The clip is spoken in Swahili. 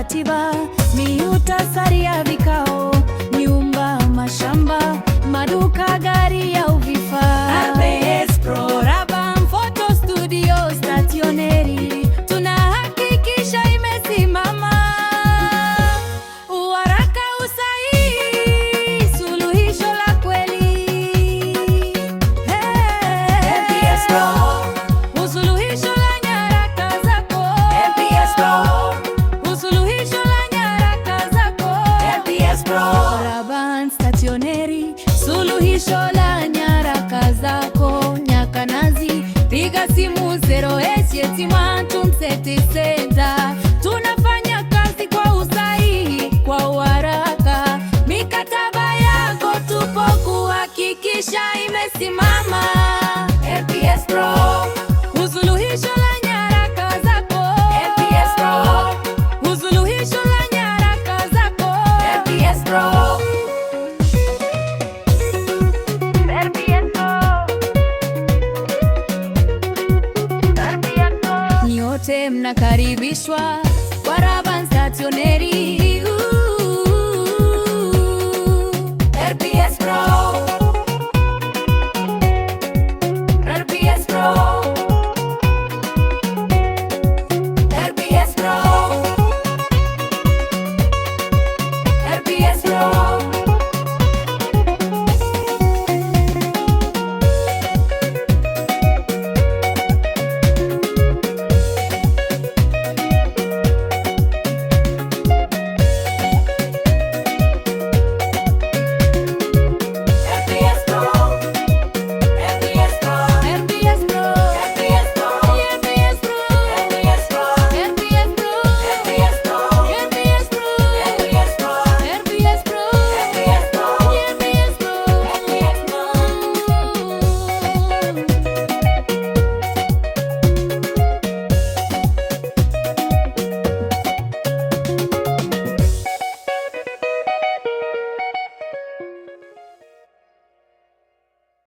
ratiba, mihutasari ya vikao, nyumba, mashamba, maduka, gari au vifaa. RPS Pro, Raban Photo Studio Stationery, tunahakikisha imesimama. Uharaka, usahihi, suluhisho la kweli. RPS Pro, Usuluhisho la nyaraka zako. RPS Pro, Usuluhisho la nyaraka zako. RPS Pro, Raban Stationery, suluhisho la nyaraka zako. Nyakanazi, piga simu 0871 tunafanya kazi kwa usahihi, kwa uharaka. Mikataba yako tupo kuhakikisha imesimama. RPS Pro, Usuluhisho la nyaraka zako. RPS Pro, Usuluhisho la nyaraka zako. RPS Pro. Nyote mnakaribishwa